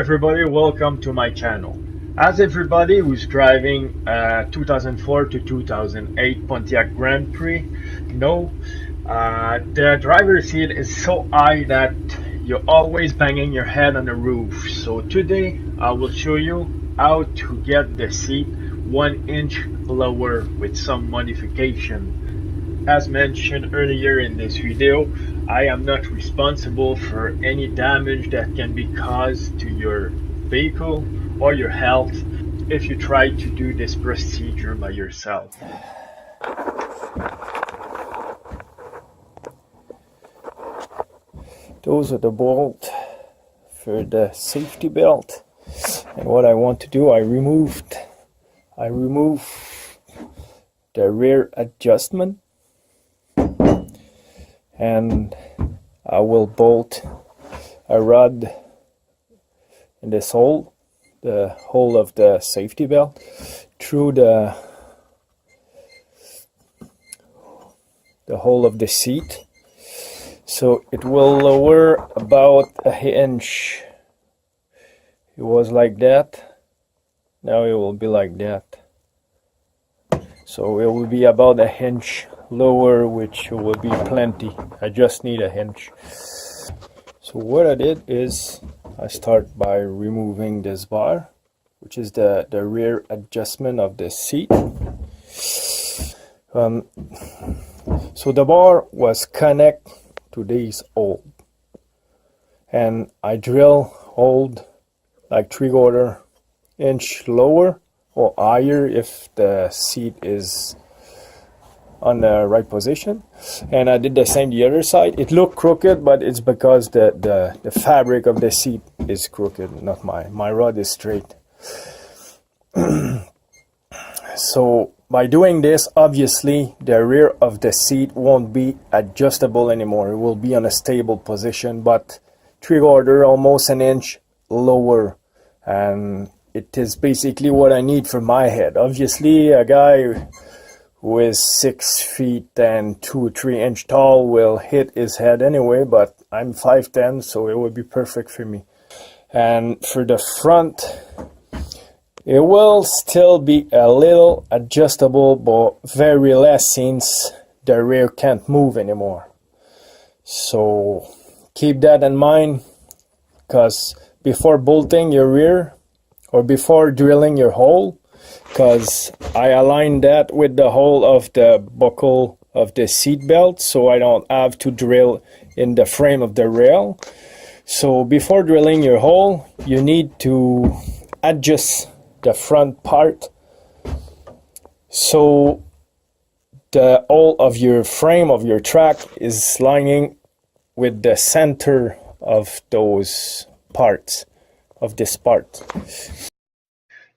everybody, welcome to my channel. As everybody who's driving 2004 to 2008 Pontiac Grand Prix know, the driver's seat is so high that you're always banging your head on the roof. So today I will show you how to get the seat 1 inch lower with some modification. As mentioned earlier in this video, I am not responsible for any damage that can be caused to your vehicle or your health if you try to do this procedure by yourself. Those are the bolts for the safety belt, and what I want to do, I remove the rear adjustment, and I will bolt a rod in this hole, the hole of the safety belt, through the hole of the seat, so it will lower about an inch. It was like that, now it will be like that. So it will be about an inch lower, which will be plenty. I just need an inch. So what I did is I start by removing this bar, which is the rear adjustment of the seat. So the bar was connected to these holes, and I drill hole like 3/4 inch lower or higher if the seat is on the right position, and I did the same the other side. It looked crooked, but it's because the fabric of the seat is crooked, not my rod is straight. So by doing this, obviously the rear of the seat won't be adjustable anymore. It will be on a stable position, but 3/4, almost an inch lower, and it is basically what I need for my head. Obviously a guy who is 6 feet and 2-3 inch tall will hit his head anyway, but I'm 5'10", so it would be perfect for me. And for the front, it will still be a little adjustable, but very less, since the rear can't move anymore. So keep that in mind, because before bolting your rear or before drilling your hole, because I aligned that with the hole of the buckle of the seat belt, so I don't have to drill in the frame of the rail. So before drilling your hole, you need to adjust the front part, so the hole of your frame of your track is lining with the center of those parts, of this part.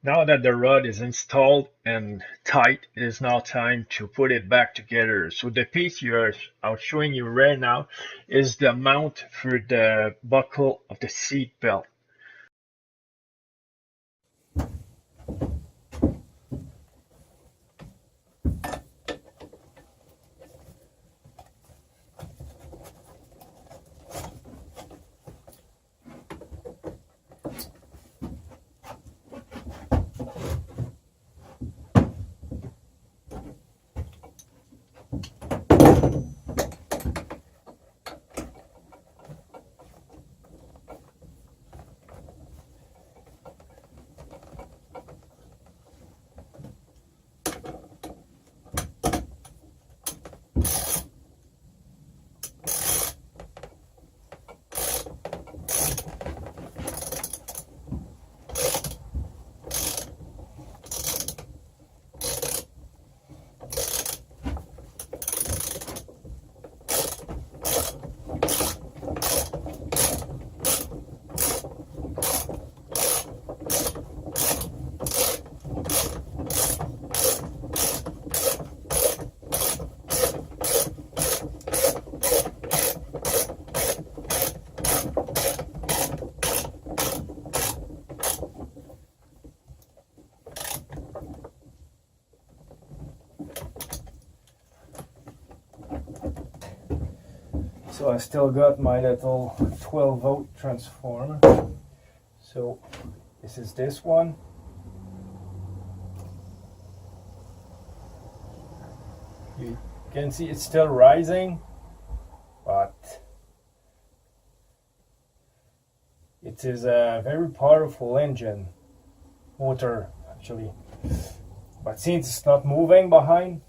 Now that the rod is installed and tight, it is now time to put it back together. So the piece I'm showing you right now is the mount for the buckle of the seat belt. So I still got my little 12-volt transformer. So this is this one. You can see it's still rising, but it is a very powerful engine motor actually. But since it's not moving behind,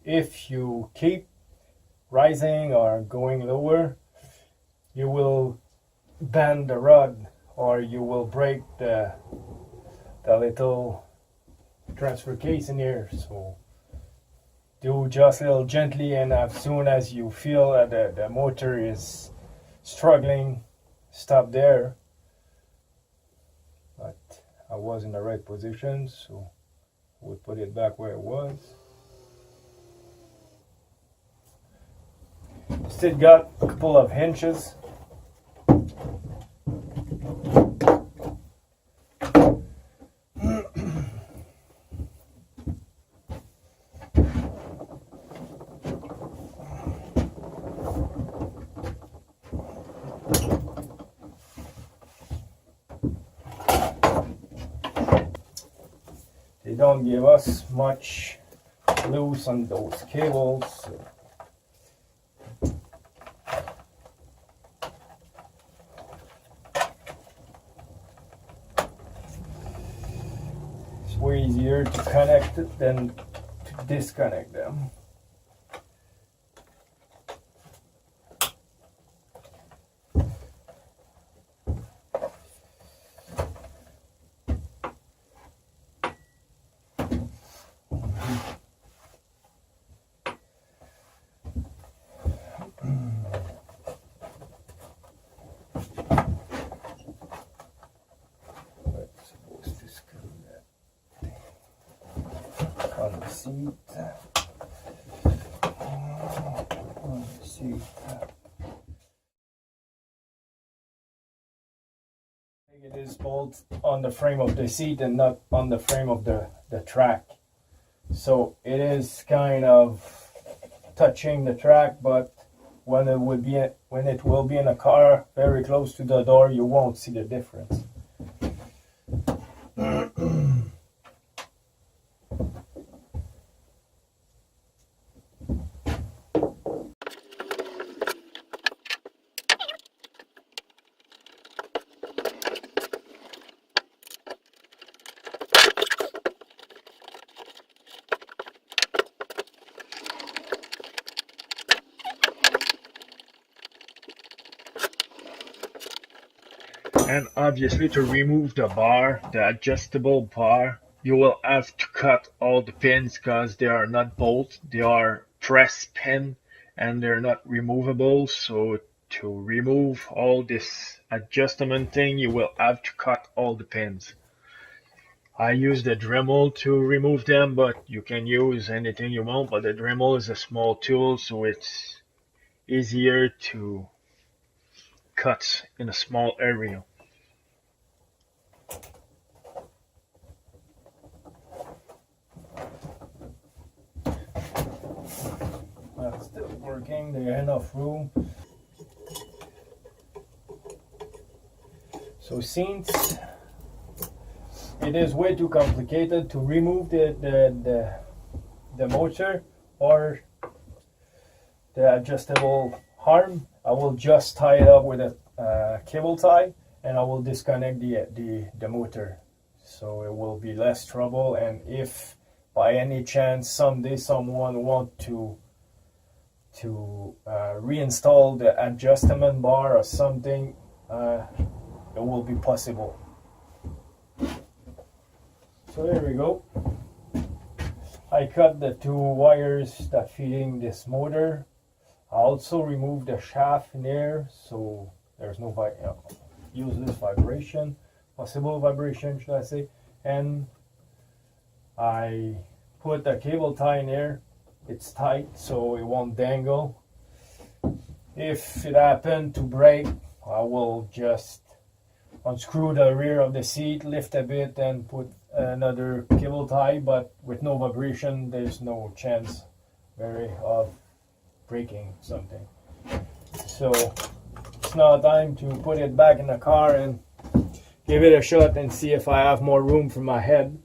if you keep rising or going lower, you will bend the rod or you will break the little transfer case in here. So do just a little gently, and as soon as you feel that the motor is struggling, stop there. But I was in the right position, so we'll put it back where it was. Still got a couple of hinges. They don't give us much loose on those cables. So. It's way easier to connect it than to disconnect them. On the seat. On the seat. It is bolt on the frame of the seat and not on the frame of the track. So it is kind of touching the track, but when it will be in a car very close to the door, you won't see the difference. And obviously, to remove the bar, the adjustable bar, you will have to cut all the pins because they are not bolts, they are press pin and they're not removable. So to remove all this adjustment thing, you will have to cut all the pins. I use the Dremel to remove them, but you can use anything you want, but the Dremel is a small tool, so it's easier to cut in a small area. That's still working, there's enough room. So since it is way too complicated to remove the motor or the adjustable arm, I will just tie it up with a cable tie and I will disconnect the motor. So it will be less trouble, and if by any chance someday someone want to reinstall the adjustment bar or something, it will be possible. So there we go. I cut the two wires that feeding this motor. I also removed the shaft in there, so there's no useless vibration, possible vibration should I say, and I put the cable tie in there. It's tight so it won't dangle. If it happened to break, I will just unscrew the rear of the seat, lift a bit and put another cable tie, but with no vibration there's no chance of breaking something. So it's now time to put it back in the car and give it a shot and see if I have more room for my head.